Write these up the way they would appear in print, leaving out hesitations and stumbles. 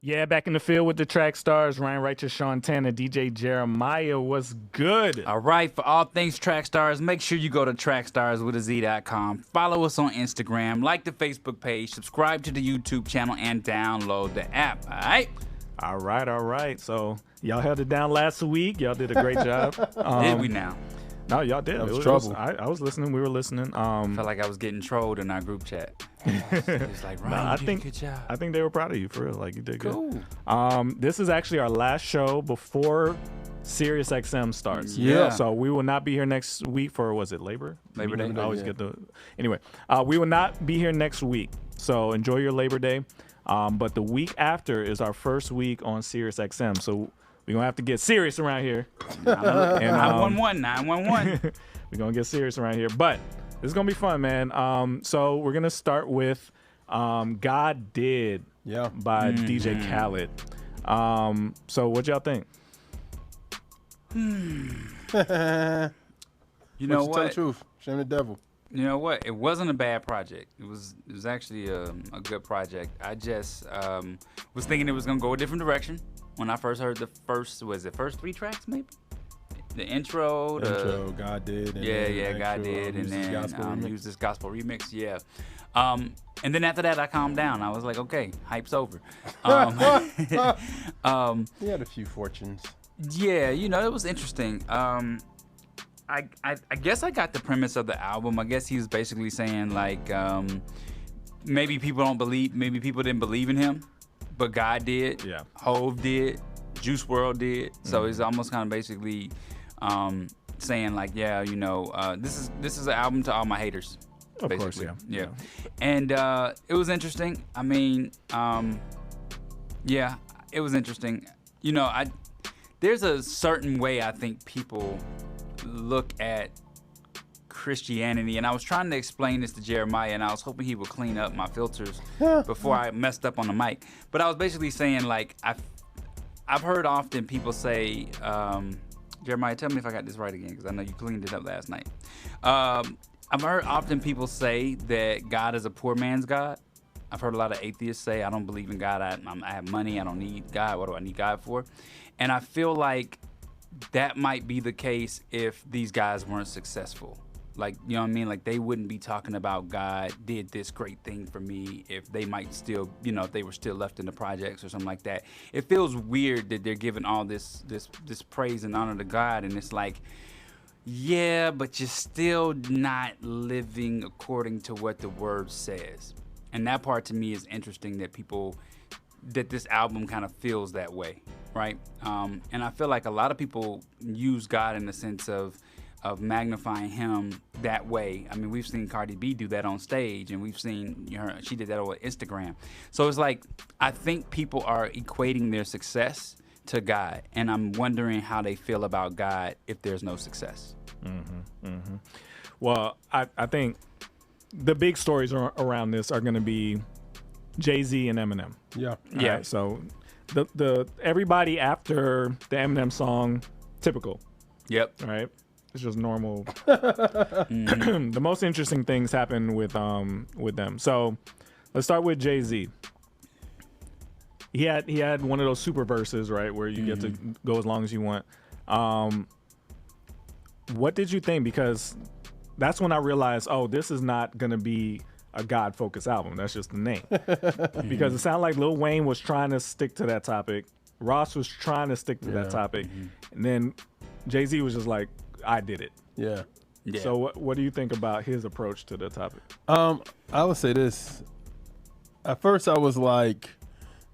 Yeah, back in the field with the track stars, Ryan Righteous, Sean Tanner, DJ Jeremiah. What's good? All right, for all things Trackstarz, make sure you go to trackstarswithaz.com. Follow us on Instagram, like the Facebook page, subscribe to the YouTube channel, and download the app, all right? All right. So y'all held it down last week. Y'all did a great job. Did we now? No, y'all did. That was trouble. I was listening. We were listening. I felt like I was getting trolled in our group chat. It's like, Ryan, you did a good job. I think they were proud of you, for real. Like, you did Cool. good. This is actually our last show before Sirius XM starts. Yeah. So we will not be here next week for, was it Labor Day? Day, I always get the... Anyway, we will not be here next week. So enjoy your Labor Day. But the week after is our first week on Sirius XM. So we're going to have to get serious around here. 911. We're going to get serious around here. But this is going to be fun, man. So we're going to start with God Did by DJ Khaled. So what y'all think? You know what? Tell the truth. Shame the devil. You know what? It wasn't a bad project. It was actually a good project. I just was thinking it was going to go a different direction when I first heard the first 3 tracks maybe? The intro, God Did. And God Did, and then use this gospel remix, and then after that, I calmed down. I was like, okay, hype's over. He had a few fortunes. Yeah, it was interesting. I guess I got the premise of the album. I guess he was basically saying like, maybe people didn't believe in him, but God did. Yeah. Hove did. Juice WRLD did. So it's almost kind of basically saying like, this is an album to all my haters. Of basically. course, yeah. And it was interesting. I mean, it was interesting. There's a certain way I think people look at Christianity, and I was trying to explain this to Jeremiah, and I was hoping he would clean up my filters before I messed up on the mic. But I was basically saying, like, I've heard often people say, Jeremiah, tell me if I got this right again, because I know you cleaned it up last night. I've heard often people say that God is a poor man's God. I've heard a lot of atheists say, I don't believe in God. I have money. I don't need God. What do I need God for? And I feel like that might be the case if these guys weren't successful. Like, you know what I mean? Like, they wouldn't be talking about God did this great thing for me if they might still, if they were still left in the projects or something like that. It feels weird that they're giving all this praise and honor to God, and it's like, yeah, but you're still not living according to what the word says. And that part to me is interesting, that this album kind of feels that way, right? And I feel like a lot of people use God in the sense of magnifying him that way. I mean, we've seen Cardi B do that on stage, and we've seen her, she did that on Instagram. So it's like, I think people are equating their success to God, and I'm wondering how they feel about God if there's no success. Well, I think the big stories around this are going to be Jay-Z and Eminem. Yeah. Right, so the everybody after the Eminem song, typical. Yep. Right. It's just normal. The most interesting things happen with them. So let's start with Jay-Z. He had one of those super verses, right, where you get to go as long as you want. What did you think? Because that's when I realized, this is not gonna be a God-focused album. That's just the name. Because it sounded like Lil Wayne was trying to stick to that topic. Ross was trying to stick to that topic. And then Jay-Z was just like, I did it. Yeah. So what do you think about his approach to the topic? I would say this. At first I was like,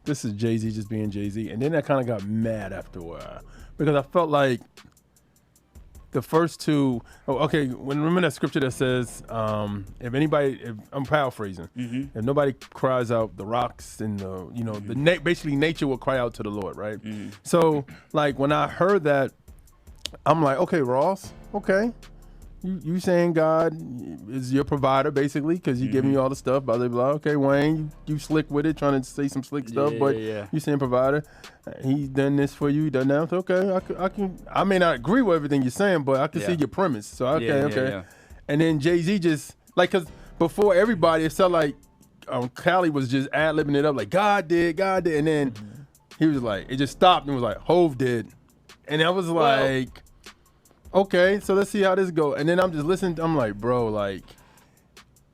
this is Jay-Z just being Jay-Z. And then I kind of got mad after a while. Because I felt like the first two, remember that scripture that says, if I'm paraphrasing, if nobody cries out, the rocks and basically nature will cry out to the Lord, right? So like when I heard that, I'm like, okay, Ross, okay. You saying God is your provider, basically, because you giving me all the stuff, blah, blah, blah. Okay, Wayne, you slick with it, trying to say some slick stuff, but you saying provider. He's done this for you, done that. Okay, I may not agree with everything you're saying, but I can see your premise. So, okay. And then Jay-Z just, like, because before everybody, it felt like Khaled was just ad-libbing it up, like, God did. And then he was like, it just stopped and was like, Hove did. And I was like, okay, so let's see how this goes. And then I'm just listening. I'm like, bro, like,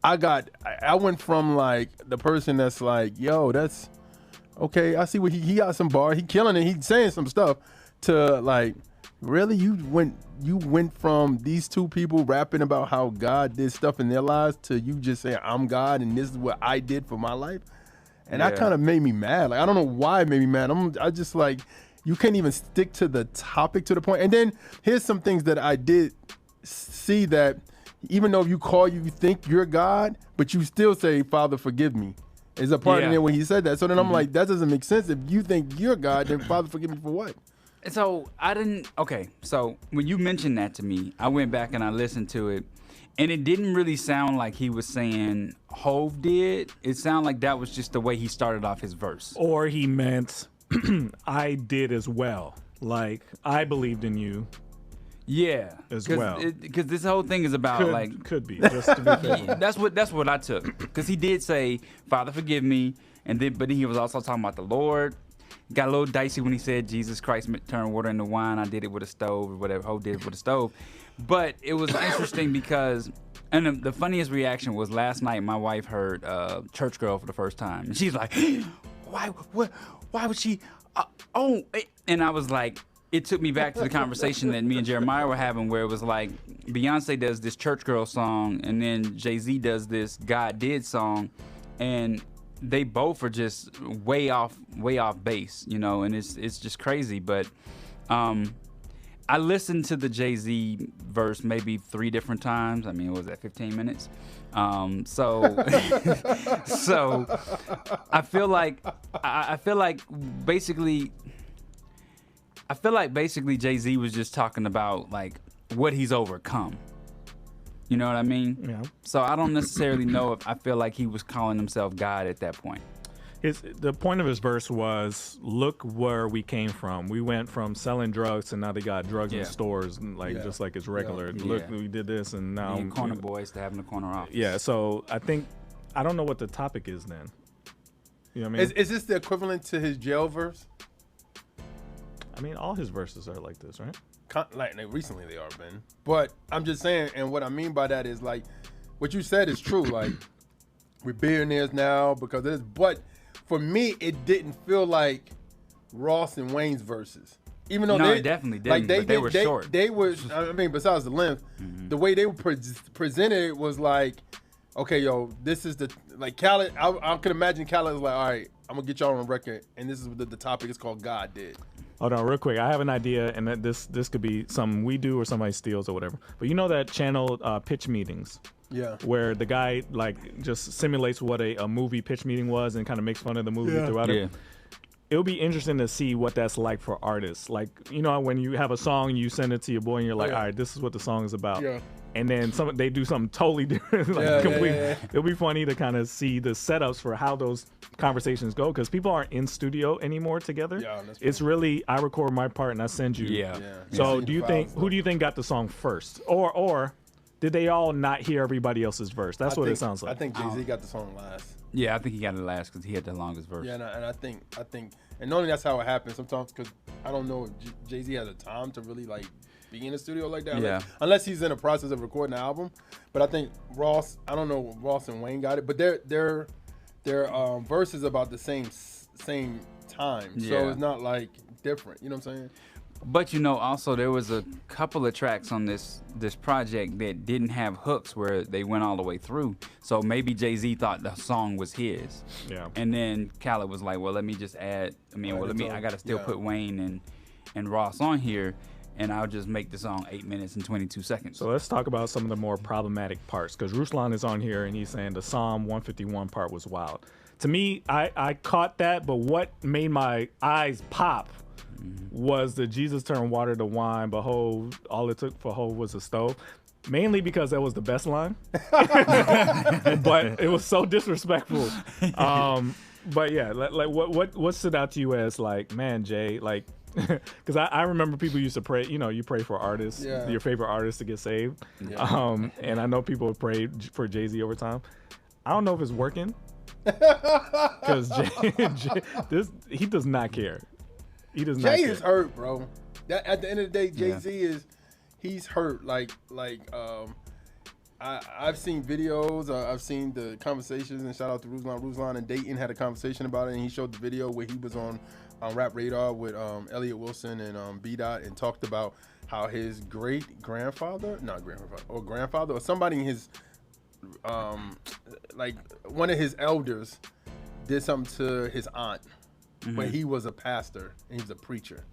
I went from like the person that's like, yo, that's okay. I see what he got some bar. He killing it. He's saying some stuff to like, really? You went from these two people rapping about how God did stuff in their lives to you just saying, I'm God and this is what I did for my life. And that kind of made me mad. Like, I don't know why it made me mad. I just like, you can't even stick to the topic to the point. And then here's some things that I did see that even though you think you're God, but you still say, Father, forgive me. Is a part in there when he said that. So then I'm like, that doesn't make sense. If you think you're God, then Father, forgive me for what? So so when you mentioned that to me, I went back and I listened to it, and it didn't really sound like he was saying Hove did. It sounded like that was just the way he started off his verse. Or he meant, I did as well. Like, I believed in you. Yeah, as well. Because this whole thing is about could be just to be fair. That's what I took. Because he did say, Father, forgive me, but then he was also talking about the Lord. Got a little dicey when he said Jesus Christ turned water into wine. I did it with a stove or whatever. Ho did it with a stove. But it was interesting because, and the funniest reaction was last night my wife heard Church Girl for the first time. And she's like, why would she? And I was like, it took me back to the conversation that me and Jeremiah were having where it was like Beyonce does this Church Girl song and then Jay-Z does this God Did song. And they both are just way off base, you know, and it's just crazy. But I listened to the Jay-Z verse maybe 3 different times. I mean, what was that, 15 minutes? So I feel like basically Jay-Z was just talking about like what he's overcome. You know what I mean? Yeah. So I don't necessarily know if I feel like he was calling himself God at that point. The point of his verse was, look where we came from. We went from selling drugs to now they got drugs in stores, and just like it's regular. Yeah. Look, we did this, and now Being corner boys to having a corner office. Yeah. So I don't know what the topic is then. You know what I mean? Is this the equivalent to his jail verse? I mean, all his verses are like this, right? Like recently they are, Ben. But I'm just saying, and what I mean by that is like, what you said is true. Like, we're billionaires now because of this. But for me, it didn't feel like Ross and Wayne's verses. Even though it definitely didn't. Like they were short. They were. I mean, besides the length, the way they were presented it was like, okay, yo, this is like Khaled. I could imagine Khaled was like, all right, I'm gonna get y'all on record, and this is the topic is called God Did. Hold on, real quick. I have an idea, and that this could be something we do or somebody steals or whatever. But you know that channel pitch meetings? Yeah. Where the guy like just simulates what a movie pitch meeting was and kind of makes fun of the movie throughout it. It'll be interesting to see what that's like for artists. Like, you know, when you have a song, you send it to your boy, and you're like, all right, this is what the song is about. Yeah. And then they do something totally different. It'll be funny to kind of see the setups for how those conversations go, because people aren't in studio anymore together. Yeah, it's really, I record my part and I send you. Yeah. So who do you think got the song first? Or did they all not hear everybody else's verse? That's what it sounds like. I think Jay-Z got the song last. Yeah, I think he got it last because he had the longest verse. Yeah, and I think, and normally that's how it happens sometimes, because I don't know if Jay-Z has the time to really like be in the studio like that. Unless he's in the process of recording the album. But I think Ross, I don't know, Ross and Wayne got it, but their verses about the same time. Yeah. So it's not like different. You know what I'm saying? But you know, also there was a couple of tracks on this project that didn't have hooks where they went all the way through. So maybe Jay-Z thought the song was his. Yeah. And then Khaled was like, well, let me just add. I got to still put Wayne and Ross on here, and I'll just make the song 8 minutes and 22 seconds. So let's talk about some of the more problematic parts, because Ruslan is on here and he's saying the Psalm 151 part was wild. To me, I caught that, but what made my eyes pop was the Jesus turned water to wine, behold, all it took for Hov was a stove. Mainly because that was the best line. But it was so disrespectful. But yeah, like what stood out to you as like, man, Jay, like, because I remember people used to pray, you pray for artists, your favorite artists to get saved. Yeah. And I know people have prayed for Jay-Z over time. I don't know if it's working. Because he does not care. He does not Jay care. is hurt, bro. At the end of the day, Jay-Z he's hurt. I've seen videos. I've seen the conversations, and shout out to Ruslan. Ruslan and Dayton had a conversation about it, and he showed the video where he was on Rap Radar with Elliot Wilson and B-Dot, and talked about how his grandfather or somebody in his one of his elders did something to his aunt. When he was a pastor and he was a preacher.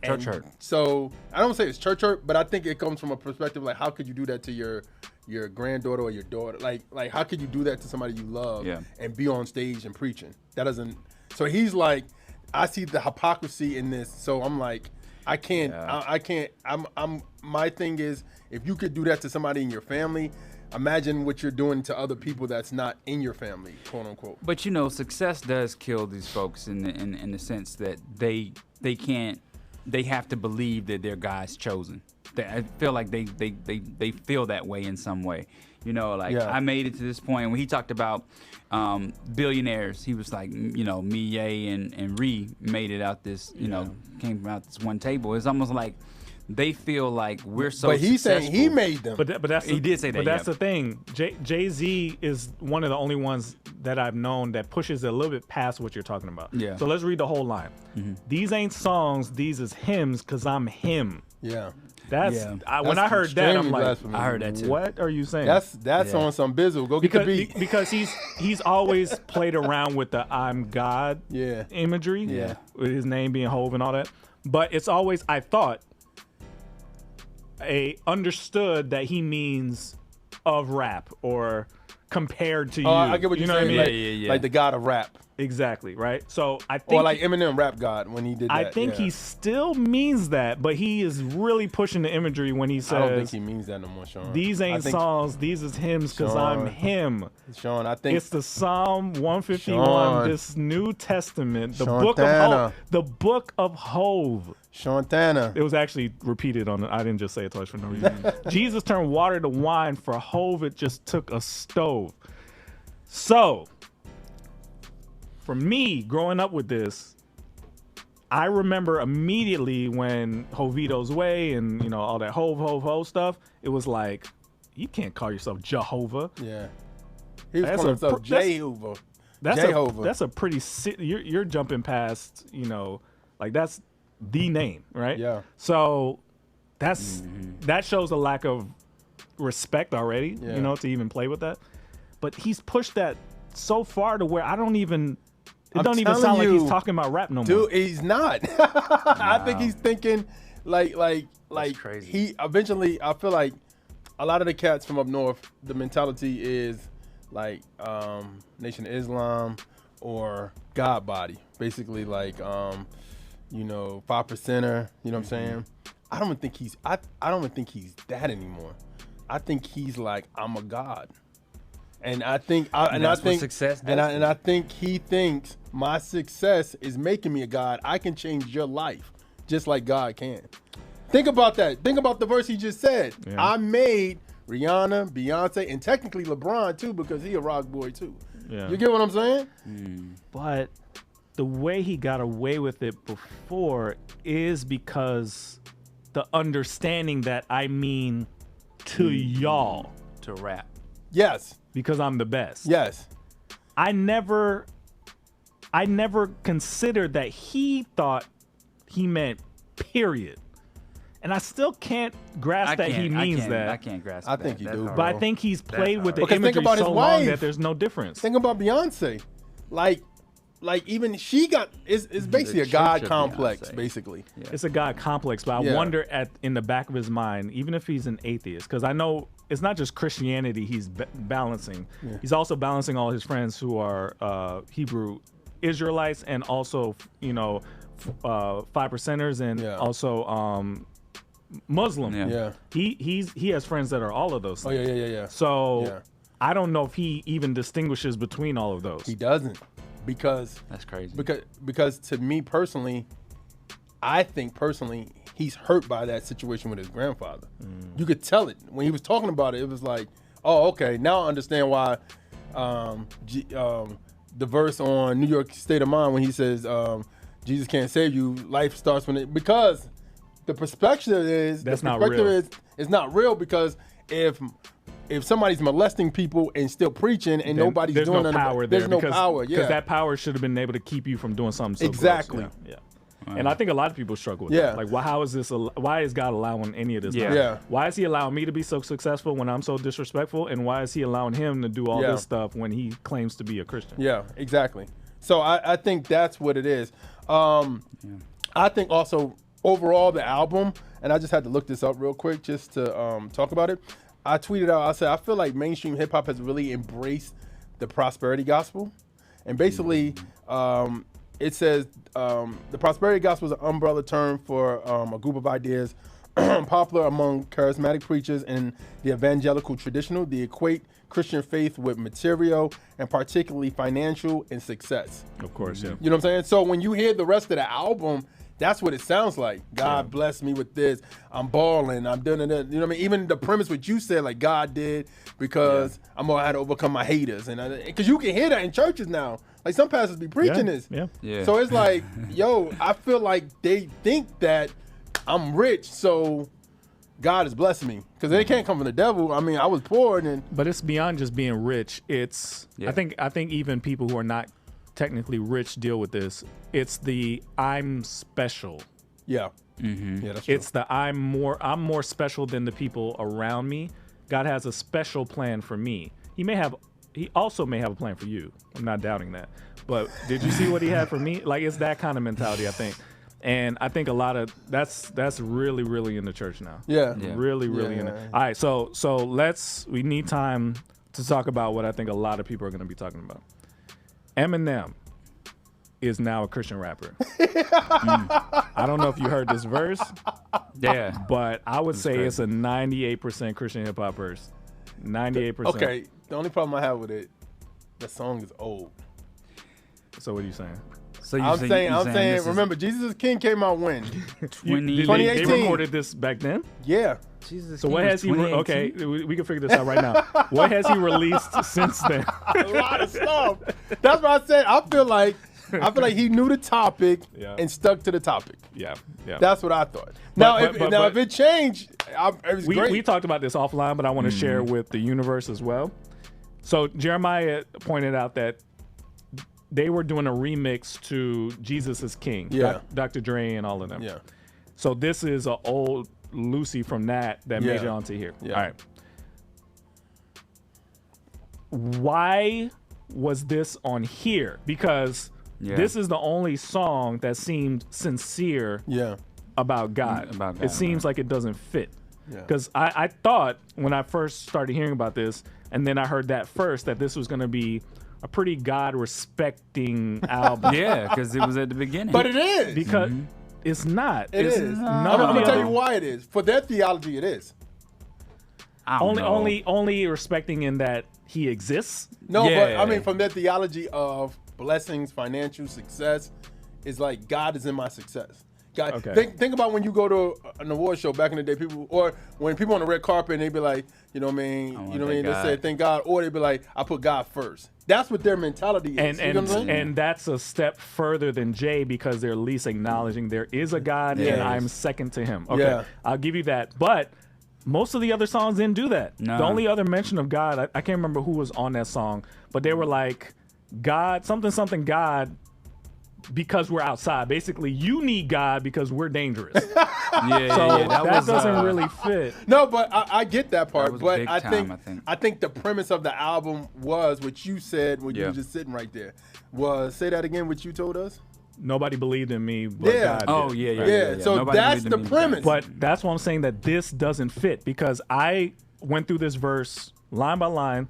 Church hurt. So I don't say it's church hurt, but I think it comes from a perspective like, how could you do that to your granddaughter or your daughter? Like how could you do that to somebody you love and be on stage and preaching? That doesn't. So he's like, I see the hypocrisy in this. So I'm like, I can't. I can't. My thing is, if you could do that to somebody in your family, imagine what you're doing to other people that's not in your family, quote unquote. But success does kill these folks in the sense that they have to believe that their God's chosen. I feel like they feel that way in some way. I made it to this point when he talked about billionaires. He was like, me, Ye, and Ree made it out this, came out this one table. It's almost like they feel like we're so But he's successful. saying he made them. But that's he did say that. But that's the thing. Jay-Z is one of the only ones that I've known that pushes it a little bit past what you're talking about. Yeah. So let's read the whole line. These ain't songs. These is hymns because I'm him. Yeah. That's when I heard that, I'm like, blasphemous. I heard that too. what are you saying? That's on some bizzle. Go get the beat. Because he's always played around with the I'm God imagery. Yeah. With his name being Hove and all that. But it's always, I thought, understood that he means of rap or compared to you. I get what you're saying. What I mean? Like the God of rap. Exactly, right? So I think, Or like Eminem Rap God when he did that. I think he still means that, but he is really pushing the imagery when he says, I don't think he means that no more, Sean. these ain't songs, these is hymns because I'm him. Sean, I think It's the Psalm 151, Sean. This New Testament, the Sean book of Tanner. Hove. The book of Hove. Sean Tanner. It was actually repeated I didn't just say it twice for no reason. Jesus turned water to wine. For Hove, it just took a stove. So, for me, growing up with this, I remember immediately when Jovito's Way and, all that Hove stuff, it was like, you can't call yourself Jehovah. Yeah. He was That's calling a himself pr- that's- Jehovah. That's Jehovah. that's a pretty you're jumping past, like that's the name, right? Yeah. So that shows a lack of respect already, Yeah. To even play with that. But he's pushed that so far to where it don't even telling sound like he's you, talking about rap no more. Dude, he's not. I think he's thinking like crazy. he eventually, I feel like a lot of the cats from up north, the mentality is like Nation of Islam or God Body. Basically like 5%er, you know what I'm saying? I don't even think he's that anymore. I think he's like, I'm a god. And I think success does. And I think he thinks my success is making me a god. I can change your life just like God can. Think about that. Think about the verse he just said. Yeah. I made Rihanna, Beyonce, and technically LeBron too, because he a rock boy too. Yeah. You get what I'm saying? But the way he got away with it before is because the understanding that I mean to y'all to rap. Yes. because I'm the best. Yes. I never considered that he thought he meant period. And I still can't grasp that he means that. I can't grasp I that. think you That's do, hard. But I think he's played with the Because think imagery about his so long wife. that there's no difference. Think about Beyonce. Like even she got it's basically a church God of complex, Beyonce. basically. Yeah. It's a God complex, but I Yeah. wonder in the back of his mind, even if he's an atheist, because I know it's not just Christianity he's balancing. Yeah. He's also balancing all his friends who are Hebrew Israelites and also, 5%ers and Yeah. also Muslim. Yeah. Yeah. He has friends that are all of those Oh things. yeah. So Yeah. I don't know if he even distinguishes between all of those. He doesn't, because That's crazy. because to me personally, I think personally he's hurt by that situation with his grandfather. You could tell it when he was talking about it. It was like, oh, okay, now I understand why the verse on New York State of Mind when he says, Jesus can't save you. Life starts when because the perspective is That's not real. It's not real because if somebody's molesting people and still preaching and nobody's there's doing no nothing, power there. there's no power. Yeah, because that power should have been able to keep you from doing something so exactly. gross. Yeah. And I think a lot of people struggle with Yeah. that. Like, how is this? Why is God allowing any of this? Yeah. Yeah. Why is He allowing me to be so successful when I'm so disrespectful? And why is He allowing him to do all Yeah. this stuff when he claims to be a Christian? Yeah, exactly. So I think that's what it is. I think also overall the album, and I just had to look this up real quick just to talk about it. I tweeted out, I said, I feel like mainstream hip hop has really embraced the prosperity gospel. And basically, it says the prosperity gospel is an umbrella term for a group of ideas popular among charismatic preachers in the evangelical traditional. They equate Christian faith with material and particularly financial and success. Of course, yeah. You know what I'm saying? So when you hear the rest of the album, that's what it sounds like. God bless me with this. I'm balling. I'm doing it. You know what I mean? Even the premise what you said, like God did, because I'm gonna have to overcome my haters, and because you can hear that in churches now. Like some pastors be preaching this. Yeah. So it's like, yo, I feel like they think that I'm rich, so God is blessing me because they can't come from the devil. I mean, I was poor, and But it's beyond just being rich. It's Yeah. I think even people who are not technically rich deal with this. It's the I'm special. yeah, Mm-hmm. yeah, that's true. It's the I'm more special than the people around me. God has a special plan for me. He also may have a plan for you. I'm not doubting that. But did you see what he had for me? Like, it's that kind of mentality, I think. And I think a lot of that's really, really in the church now. yeah, Yeah. Really, really in it. All right, so we need time to talk about what I think a lot of people are going to be talking about. Eminem is now a Christian rapper. I don't know if you heard this verse, Yeah. but I would say crazy. it's a 98% Christian hip hop verse. 98%. Okay, the only problem I have with it, the song is old. So what are you saying? So I'm saying, this is remember, Jesus is King came out when? 20, They 2018. recorded this back then? Yeah. Jesus, So what has he? Okay, we can figure this out right now. What has he released since then? A lot of stuff. That's what I said. I feel like he knew the topic Yeah. and stuck to the topic. Yeah. That's what I thought. Now, but- if it changed, it was great. We talked about this offline, but I want to share with the universe as well. So Jeremiah pointed out that they were doing a remix to Jesus is King, Yeah. Dr. Dre and all of them. Yeah. So this is an old Lucy from that made it onto here. Yeah. All right. Why was this on here? Because this is the only song that seemed sincere Yeah. about God. About God, It seems like it doesn't fit. Yeah. Because I thought when I first started hearing about this, and then I heard that first, that this was going to be a pretty God-respecting album. Yeah, because it was at the beginning. But it is. Because it's not. It It's is. none I'm of going the to tell other- you why it is. For their theology, it is. I don't know. only respecting in that he exists. No, but Yeah. I mean, from their theology of blessings, financial success, is like God is in my success. God, Okay. think about when you go to an award show back in the day, people, or when people on the red carpet and they be like, you know what I mean, you know what I mean, they say thank God, or they be like, I put God first. That's what their mentality is. You know what I'm saying? And that's a step further than Jay because they're at least acknowledging there is a God and Yes. I'm second to him. Okay, Yeah. I'll give you that. But most of the other songs didn't do that. No. The only other mention of God, I can't remember who was on that song, but they were like, God, something God, because we're outside. Basically, you need God because we're dangerous. Yeah, So yeah, that was, doesn't really fit. No, but I get that part. was But big I time, think I think. the premise of the album was what you said when you Yeah. were just sitting right there. Was say that again, what you told us? Nobody believed in me, but Yeah. God did. Oh, yeah, yeah. Right? Yeah. So Nobody that's believed the in me, premise. But that's why I'm saying that this doesn't fit because I went through this verse line by line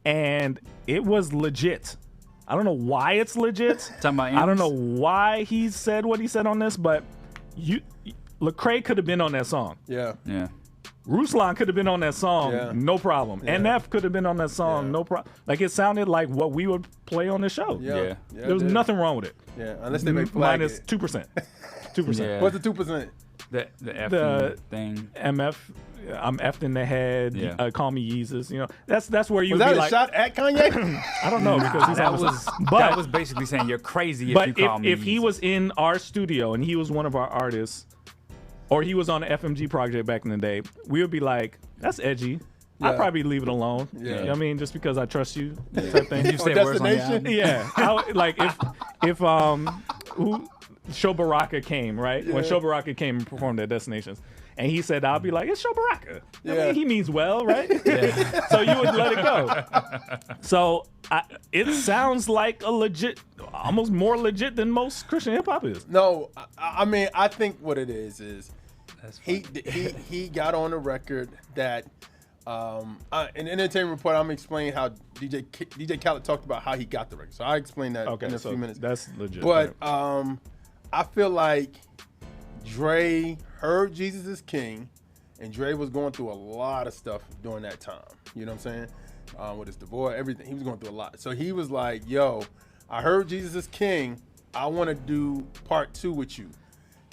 and it was legit. I don't know why it's legit. Talking about I don't Amos? know why he said what he said on this, but Lecrae could have been on that song. Yeah. Yeah. Ruslan could have been on that song, Yeah. no problem. Yeah. NF could have been on that song, Yeah. no problem. Like it sounded like what we would play on the show. Yeah. Yeah. There was it did. nothing wrong with it. Yeah, unless they make flag Minus it. 2%. 2%. Yeah. What's the 2%? The F thing. MF. I'm effed in the head. Yeah. Call me Jesus. You know, that's where you Was be that a like, shot at Kanye? I don't know because he's That on was but that was basically saying you're crazy if you call me. If he was in our studio and he was one of our artists, or he was on an FMG project back in the day, we would be like, that's edgy. I'd probably leave it alone. Yeah. You know what I mean? Just because I trust you. Type thing. You say words on the Destination? album? Yeah. like if Show Baraka came, right? When Show Baraka came and performed at Destinations, and he said, I'll be like, it's Show Baraka. I mean, he means well, right? So you would let it go. So it sounds like a legit, almost more legit than most Christian hip hop is. No, I mean, I think what it is he got on the record that in Entertainment Report, I'm explaining how DJ Khaled talked about how he got the record. So I explained that in a few minutes. That's legit. But I feel like Dre heard Jesus is King, and Dre was going through a lot of stuff during that time. You know what I'm saying? With his divorce, everything. He was going through a lot. So he was like, yo, I heard Jesus is King. I want to do part 2 with you.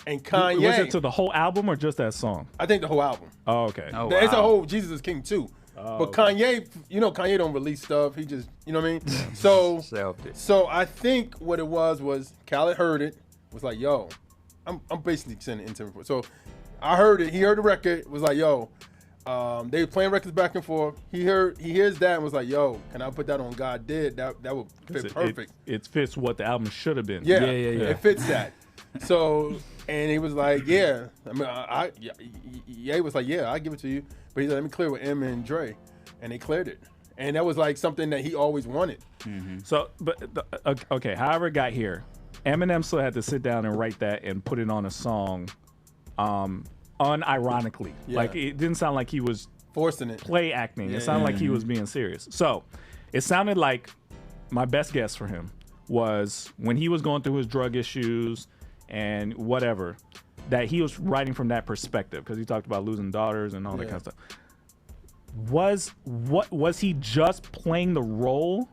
And Kanye. Was it to the whole album or just that song? I think the whole album. Oh, okay. Oh, It's a wow. whole Jesus is King too. Oh, But Kanye, Kanye don't release stuff. He just, you know what I mean? So Shelved it. so I think what it was Khaled heard it, was like, yo, I'm basically sending into report. So I heard it. He heard the record. Was like, yo, they were playing records back and forth. He hears that and was like, yo, can I put that on God Did? That would fit perfect. It fits what the album should have been. Yeah, Yeah. it fits that. So, and he was like, yeah. I mean, he was like, yeah, I'll give it to you. But he said, let me clear with M and Dre. And they cleared it. And that was like something that he always wanted. So, okay, however it got here, Eminem still had to sit down and write that and put it on a song, unironically. Yeah. Like, it didn't sound like he was Forcing it. play acting. It sounded like he was being serious. So, it sounded like my best guess for him was when he was going through his drug issues and whatever, that he was writing from that perspective because he talked about losing daughters and all that kind of stuff. Was he just playing the role,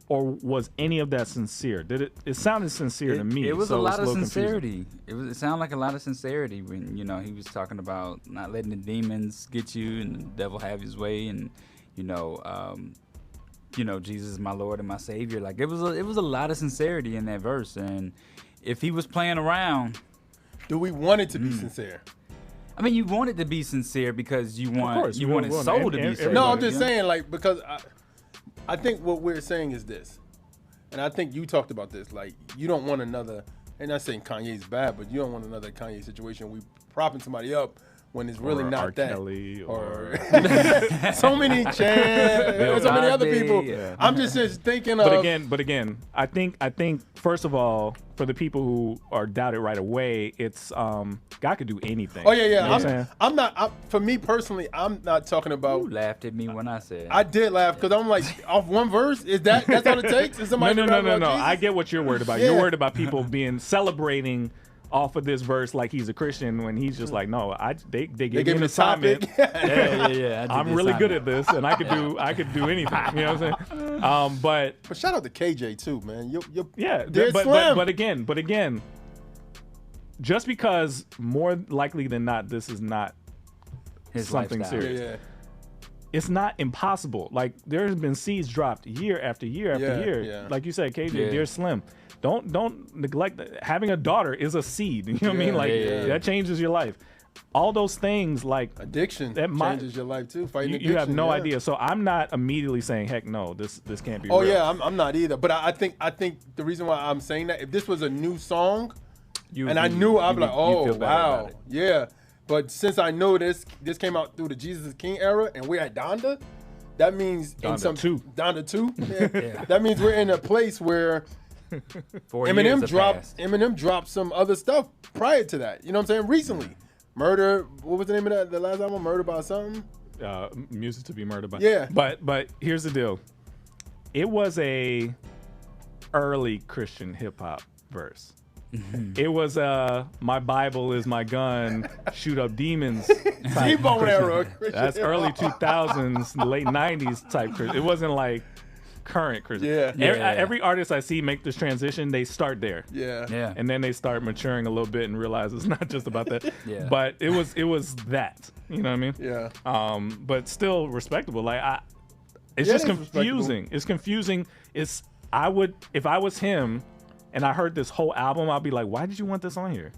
or was any of that sincere? It sounded sincere to me. It was so a lot it's of little sincerity. It sounded like a lot of sincerity when he was talking about not letting the demons get you and the devil have his way, and Jesus is my Lord and my Savior. Like it was a lot of sincerity in that verse, and if he was playing around, Do we want it to be sincere? I mean, you want it to be sincere because you want course, you we want his want soul to it. be And- saved. No, I'm just saying, like, because I think what we're saying is this, and I think you talked about this, like, you don't want another, and not saying Kanye's bad, but you don't want another Kanye situation. We propping somebody up when it's really Or not R. that. Kelly, or so many Chad, so many other Cosby, people. yeah. I'm just thinking But of. again, I think first of all, for the people who are doubted right away, it's God could do anything. Oh yeah. You know what I'm saying? I'm not. For me personally, I'm not talking about. You laughed at me when I said I did laugh because I'm like, off one verse, that's all it takes? Is somebody No. rap about Jesus? I get what you're worried about. Yeah. You're worried about people being celebrating off of this verse like he's a Christian when he's just like, no, they gave me an a assignment. topic. yeah. I'm really good at this, and I could do anything. You know what I'm saying? But But shout out to KJ too, man. yeah, Dead but Slim. again, just because more likely than not this is not his something lifestyle. serious. Yeah. It's not impossible. Like there's been seeds dropped year after year after Yeah, year. yeah. Like you said, KJ, Yeah. Dear Slim. Don't neglect that. Having a daughter is a seed. You know what I mean? Like yeah. that changes your life. All those things, like Addiction That might- changes your life too. Fighting you have addiction, no yeah. idea. So I'm not immediately saying, heck no, this can't be Oh real. yeah, I'm not either. But I think the reason why I'm saying that, if this was a new song, and I knew, I'd be like, oh feel better wow, about it. yeah. But since I know this came out through the Jesus is King era, and we're at Donda, that means Donda 2. Donda 2. Yeah. That means we're in a place where 4 years Eminem have dropped passed. some other stuff prior to that. You know what I'm saying? Recently, Murder. What was the name of that? The last album, Murder by something. Music to be murdered by. Yeah. But here's the deal. It was a early Christian hip hop verse. It was my Bible is my gun, shoot up demons. type T-Bone era. Christian. That's early 2000s, late 90s type Christian. It wasn't like current Christian. Yeah. Every artist I see make this transition, they start there. Yeah. And then they start maturing a little bit and realize it's not just about that. Yeah. But it was that. You know what I mean? Yeah. But still respectable. Like it's Yeah, just it is confusing. It's confusing. If I was him and I heard this whole album, I'd be like, why did you want this on here?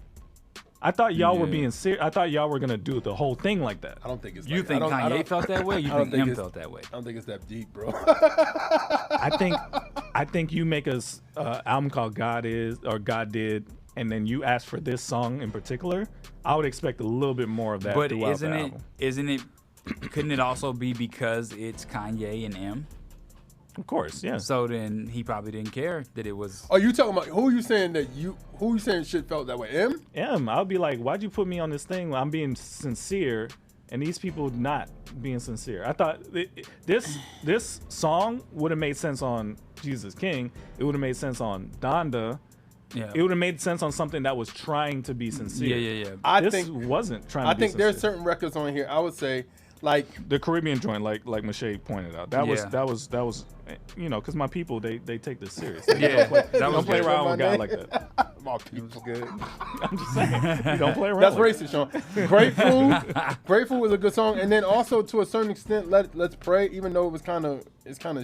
I thought y'all were being serious. I thought y'all were gonna do the whole thing like that. I don't think it's. You think Kanye felt that way? You think Em felt that way? I don't think it's that deep, bro. I think you make a album called God Did, and then you ask for this song in particular. I would expect a little bit more of that. But throughout the album. isn't it? Couldn't it also be because it's Kanye and Em? Of course, yeah. So then he probably didn't care that it was. Are you talking about who are you saying shit felt that way? Em? I'll be like, why'd you put me on this thing when I'm being sincere and these people not being sincere? I thought this song would have made sense on Jesus King. It would have made sense on Donda. Yeah. It would have made sense on something that was trying to be sincere. Yeah. This wasn't trying to be sincere. I think there's certain records on here, I would say, like the Caribbean joint, like Mache pointed out. That was because my people they take this serious. They don't play around with God like that. My people's good. I'm just saying, you don't play around. That's like racist, Sean. Grateful was a good song, and then also to a certain extent, Let's Pray, even though it's kind of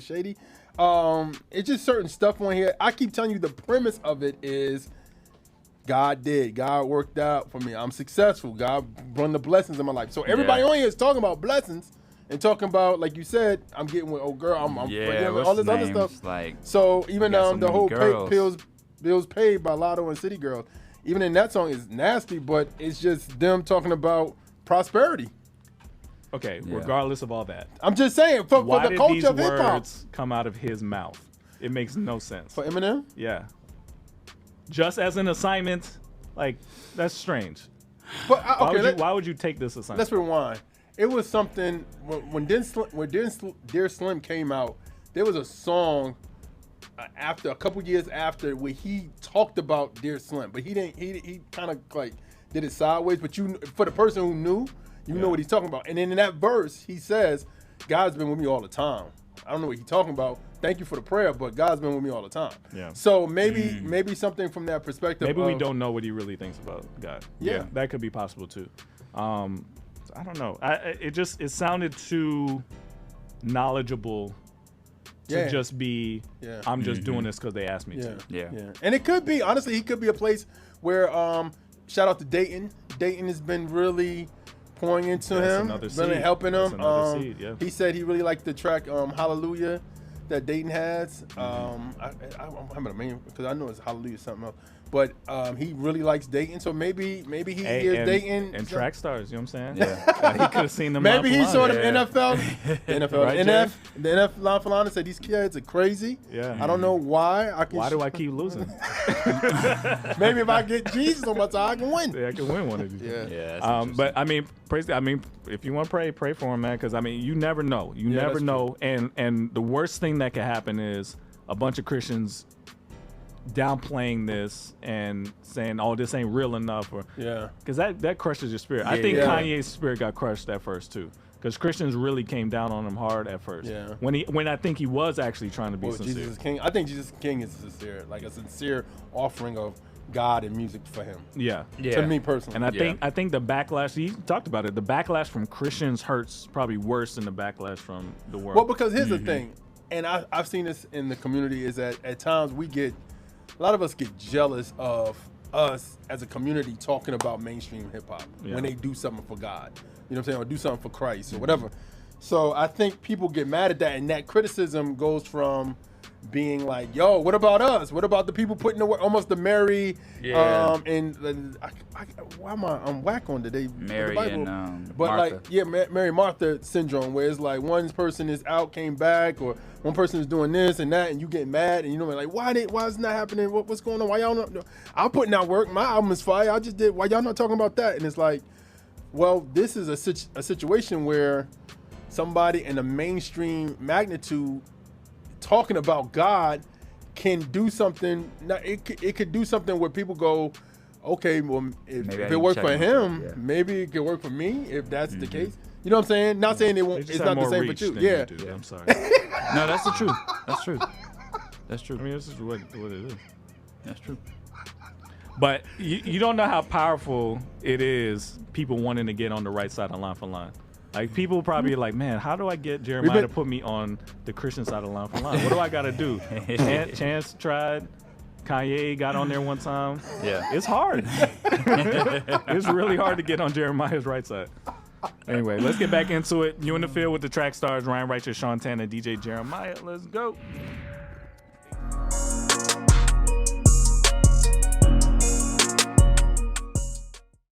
shady. It's just certain stuff on here. I keep telling you the premise of it is God worked out for me. I'm successful. God brought the blessings in my life. So everybody on here is talking about blessings and talking about, like you said, I'm getting with old girl. I'm forgetting all this other stuff. Like, so even the whole bills paid by Lotto and City Girls, even in that song is nasty, but it's just them talking about prosperity. Okay, regardless of all that, I'm just saying for the culture of hip hop. Why did these words come out of his mouth? It makes no sense. For Eminem? Yeah. Just as an assignment, like that's strange. But why would you take this assignment? Let's rewind. It was something when Dear Slim came out. There was a song after a couple years after where he talked about Dear Slim, but he didn't. He kind of like did it sideways. But for the person who knew, you know what he's talking about. And then in that verse, he says, "God's been with me all the time." I don't know what he's talking about. Thank you for the prayer, but God's been with me all the time. Yeah. So maybe something from that perspective. Maybe we don't know what he really thinks about God. Yeah, that could be possible too. I don't know. It sounded too knowledgeable to just be. Yeah. I'm just doing this because they asked me to. Yeah. And it could be honestly, he could be a place where shout out to Dayton. Dayton has been really pouring into him, really helping him. He said he really liked the track Hallelujah that Dayton has. I'm having a name because I know it's Hallelujah something else. But he really likes Dayton, so maybe he hears Dayton and Trackstarz. You know what I'm saying? Yeah, he could have seen them. Maybe he saw them NFL, right, the NFL line for line and said these kids are crazy. Yeah, I don't know why. Why do I keep losing? Maybe if I get Jesus on my side, I can win. Yeah, I can win one of these. Yeah. But I mean, if you want to pray for him, man, because I mean, you never know. You never know, and the worst thing that could happen is a bunch of Christians downplaying this and saying, "Oh, this ain't real enough," or because that crushes your spirit. I think Kanye's spirit got crushed at first too, because Christians really came down on him hard at first. Yeah. When I think he was actually trying to be sincere. Jesus King. I think Jesus King is sincere, like a sincere offering of God and music for him. Yeah. To me personally. And I think the backlash, he talked about it. The backlash from Christians hurts probably worse than the backlash from the world. Well, because here's the thing, and I've seen this in the community, is that at times a lot of us get jealous of us as a community talking about mainstream hip hop when they do something for God. You know what I'm saying? Or do something for Christ or whatever. So I think people get mad at that, and that criticism goes from being like, "Yo, what about us? What about the people putting the work?" Almost the Mary, and why am I'm whack on today? Mary and but Martha. Mary Martha syndrome, where it's like one person is out, came back, or one person is doing this and that, and you get mad, and you know, like, why is not happening? What's going on? Why y'all not? I'm putting out work. My album is fire. I just did. Why y'all not talking about that? And it's like, well, this is a situation where somebody in a mainstream magnitude talking about God can do something. It could do something where people go, okay, well, if it worked for him, maybe it could work for me. If that's the case, You know what I'm saying? Not saying They it's just not have the more same for reach you. than Yeah. you do. I'm sorry. No, that's the truth. That's true. That's true. I mean, this is what it is. That's true. But you don't know how powerful it is, people wanting to get on the right side of line for line. Like, people probably like, man, how do I get Jeremiah to put me on the Christian side of line for line? What do I got to do? Chance tried. Kanye got on there one time. Yeah. It's hard. It's really hard to get on Jeremiah's right side. Anyway, let's get back into it. You in the field with the Trackstarz, Ryan Righteous, Sean Tanner, DJ Jeremiah. Let's go.